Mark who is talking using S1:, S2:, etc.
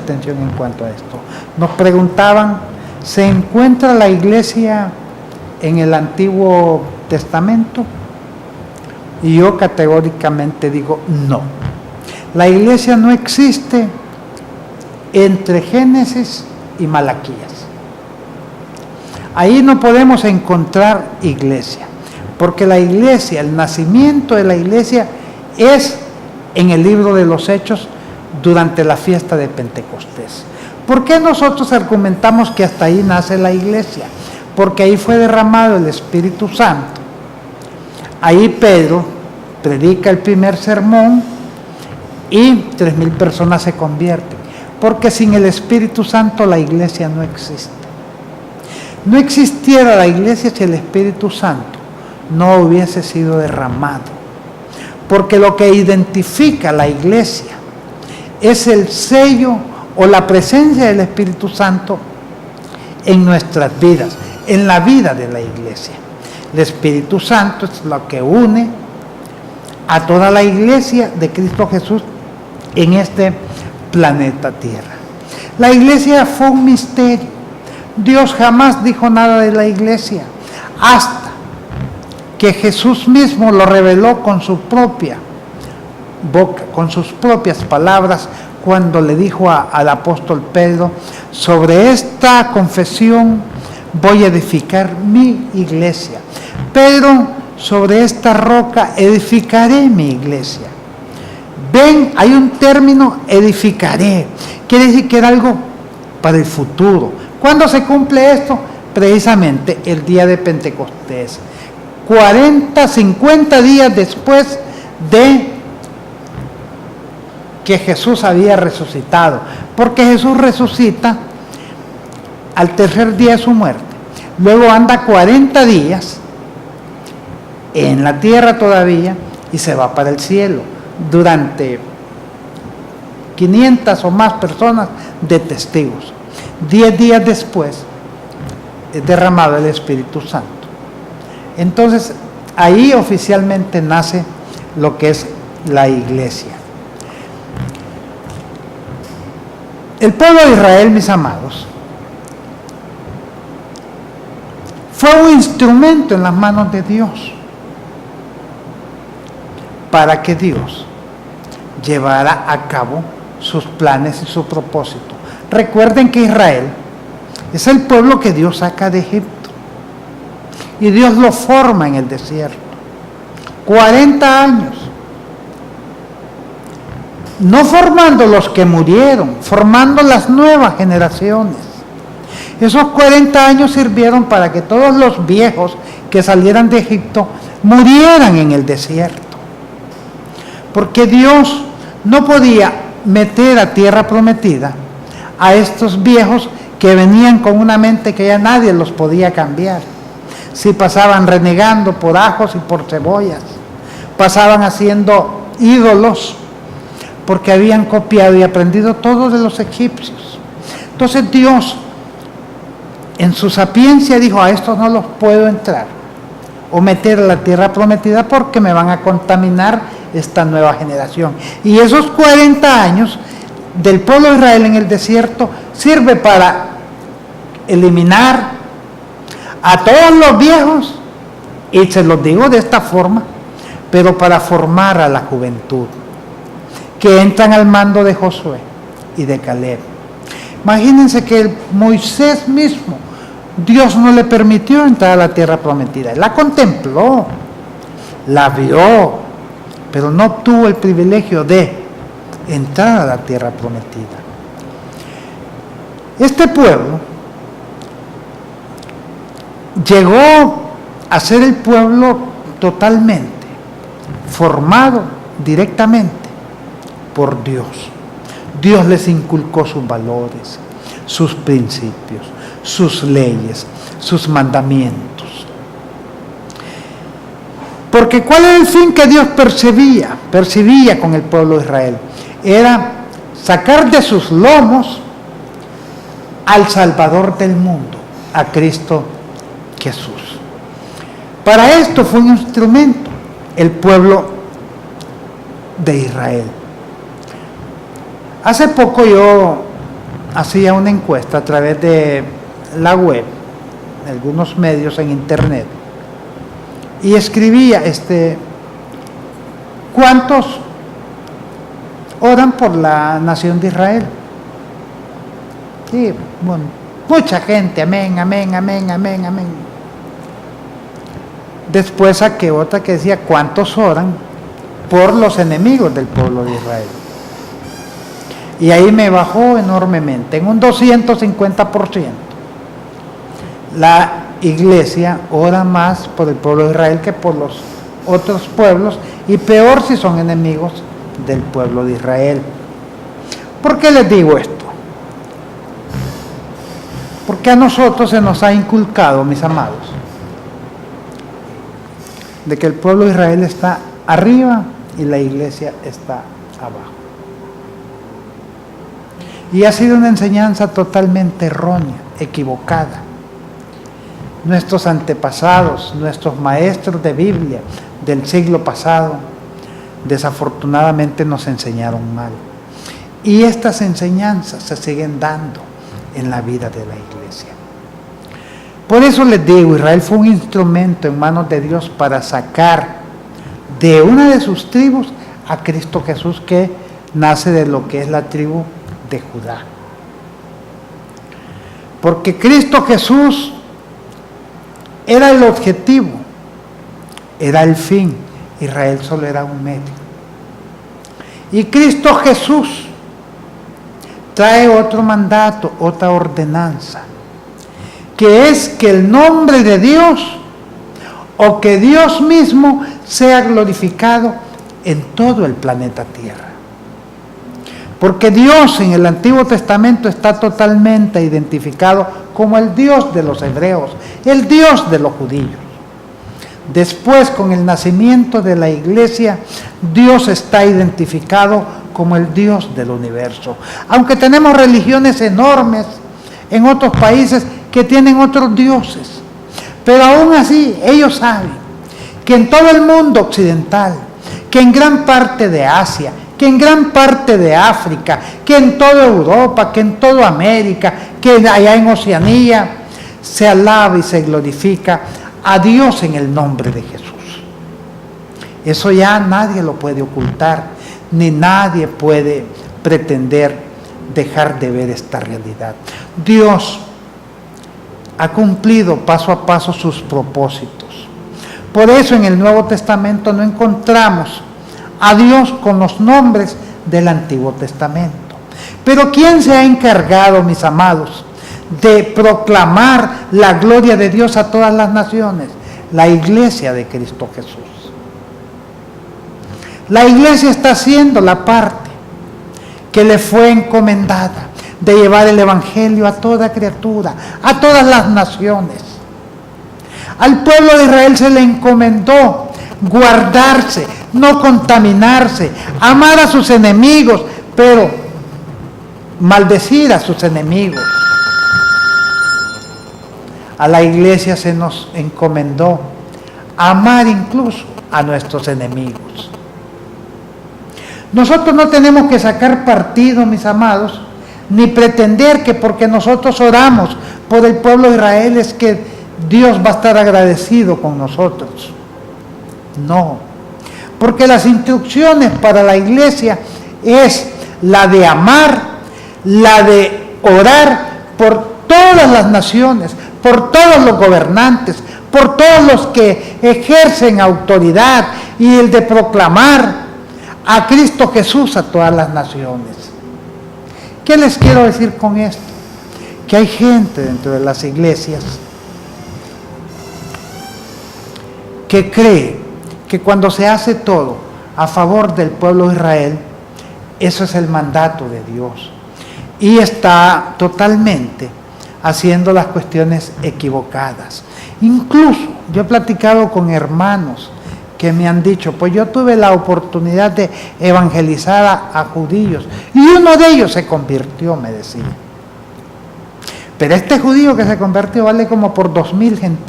S1: atención en cuanto a esto. Nos preguntaban, ¿se encuentra la iglesia en el Antiguo Testamento? Y yo categóricamente digo no. La iglesia no existe entre Génesis y Malaquías. Ahí no podemos encontrar iglesia, porque la iglesia, el nacimiento de la iglesia es en el libro de los Hechos durante la fiesta de Pentecostés. ¿Por qué nosotros argumentamos que hasta ahí nace la iglesia? Porque ahí fue derramado el Espíritu Santo. Ahí Pedro predica el primer sermón y 3,000 personas se convierten. Porque sin el Espíritu Santo la iglesia no existe. No existiera la iglesia si el Espíritu Santo no hubiese sido derramado. Porque lo que identifica la iglesia es el sello o la presencia del Espíritu Santo en nuestras vidas, en la vida de la iglesia. El Espíritu Santo es lo que une a toda la iglesia de Cristo Jesús en este planeta Tierra. La iglesia fue un misterio. Dios jamás dijo nada de la iglesia hasta que Jesús mismo lo reveló con su propia boca, con sus propias palabras, cuando le dijo al apóstol Pedro: sobre esta confesión voy a edificar mi iglesia. Pedro, sobre esta roca edificaré mi iglesia. Ven, hay un término, edificaré. Quiere decir que era algo para el futuro. ¿Cuándo se cumple esto? Precisamente el día de Pentecostés. 50 días después de que Jesús había resucitado. Porque Jesús resucita al tercer día de su muerte. Luego anda 40 días en la tierra todavía y se va para el cielo. Durante 500 o más personas de testigos. 10 días después es derramado el Espíritu Santo. Entonces, ahí oficialmente nace lo que es la iglesia. El pueblo de Israel, mis amados, fue un instrumento en las manos de Dios para que Dios llevara a cabo sus planes y su propósito. Recuerden que Israel es el pueblo que Dios saca de Egipto y Dios lo forma en el desierto. 40 años. No formando los que murieron, formando las nuevas generaciones. Esos 40 años sirvieron para que todos los viejos que salieran de Egipto murieran en el desierto. Porque Dios no podía meter a tierra prometida a estos viejos que venían con una mente que ya nadie los podía cambiar. Si pasaban renegando por ajos y por cebollas, pasaban haciendo ídolos, porque habían copiado y aprendido todo de los egipcios. Entonces Dios, en su sapiencia, dijo: a estos no los puedo entrar o meter a la tierra prometida porque me van a contaminar esta nueva generación. Y esos 40 años del pueblo de Israel en el desierto sirve para eliminar a todos los viejos, y se los digo de esta forma, pero para formar a la juventud, que entran al mando de Josué y de Caleb. Imagínense que Moisés mismo, Dios no le permitió entrar a la tierra prometida. Él la contempló, la vio, pero no obtuvo el privilegio de entrar a la tierra prometida. Este pueblo llegó a ser el pueblo totalmente formado directamente por Dios. Dios les inculcó sus valores, sus principios, sus leyes, sus mandamientos. Porque ¿cuál era el fin que Dios percibía con el pueblo de Israel? Era sacar de sus lomos al Salvador del mundo, a Cristo Jesús. Para esto fue un instrumento el pueblo de Israel. Hace poco yo hacía una encuesta a través de la web, algunos medios en internet, y escribía ¿cuántos oran por la nación de Israel? Sí, bueno, mucha gente, amén, amén, amén, amén, amén. Después saqué otra que decía, ¿cuántos oran por los enemigos del pueblo de Israel? Y ahí me bajó enormemente, en un 250%. La iglesia ora más por el pueblo de Israel que por los otros pueblos, y peor si son enemigos del pueblo de Israel. ¿Por qué les digo esto? Porque a nosotros se nos ha inculcado, mis amados, de que el pueblo de Israel está arriba y la iglesia está abajo. Y ha sido una enseñanza totalmente errónea, equivocada. Nuestros antepasados, nuestros maestros de Biblia del siglo pasado, desafortunadamente nos enseñaron mal. Y estas enseñanzas se siguen dando en la vida de la iglesia. Por eso les digo, Israel fue un instrumento en manos de Dios para sacar de una de sus tribus a Cristo Jesús, que nace de lo que es la tribu de Judá. Porque Cristo Jesús era el objetivo, era el fin. Israel solo era un medio. Y Cristo Jesús trae otro mandato, otra ordenanza, que es que el nombre de Dios, o que Dios mismo, sea glorificado en todo el planeta Tierra. Porque Dios en el Antiguo Testamento está totalmente identificado como el Dios de los hebreos, el Dios de los judíos. Después, con el nacimiento de la iglesia, Dios está identificado como el Dios del universo. Aunque tenemos religiones enormes en otros países que tienen otros dioses, pero aún así ellos saben que en todo el mundo occidental, que en gran parte de Asia, que en gran parte de África, que en toda Europa, que en toda América, que allá en Oceanía, se alaba y se glorifica a Dios en el nombre de Jesús. Eso ya nadie lo puede ocultar, ni nadie puede pretender dejar de ver esta realidad. Dios ha cumplido paso a paso sus propósitos. Por eso en el Nuevo Testamento no encontramos a Dios con los nombres del Antiguo Testamento. Pero ¿quién se ha encargado, mis amados, de proclamar la gloria de Dios a todas las naciones? La iglesia de Cristo Jesús. La iglesia está haciendo la parte que le fue encomendada, de llevar el evangelio a toda criatura, a todas las naciones. Al pueblo de Israel se le encomendó guardarse, no contaminarse, amar a sus enemigos, pero maldecir a sus enemigos. A la iglesia se nos encomendó amar incluso a nuestros enemigos. Nosotros no tenemos que sacar partido, mis amados, ni pretender que porque nosotros oramos por el pueblo de Israel es que Dios va a estar agradecido con nosotros. No, porque las instrucciones para la iglesia es la de amar, la de orar por todas las naciones, por todos los gobernantes, por todos los que ejercen autoridad, y el de proclamar a Cristo Jesús a todas las naciones. ¿Qué les quiero decir con esto? Que hay gente dentro de las iglesias que cree que cuando se hace todo a favor del pueblo de Israel, eso es el mandato de Dios, y está totalmente haciendo las cuestiones equivocadas. Incluso yo he platicado con hermanos que me han dicho, pues yo tuve la oportunidad de evangelizar a judíos y uno de ellos se convirtió, me decía. Pero este judío que se convirtió vale como por 2,000 gentiles.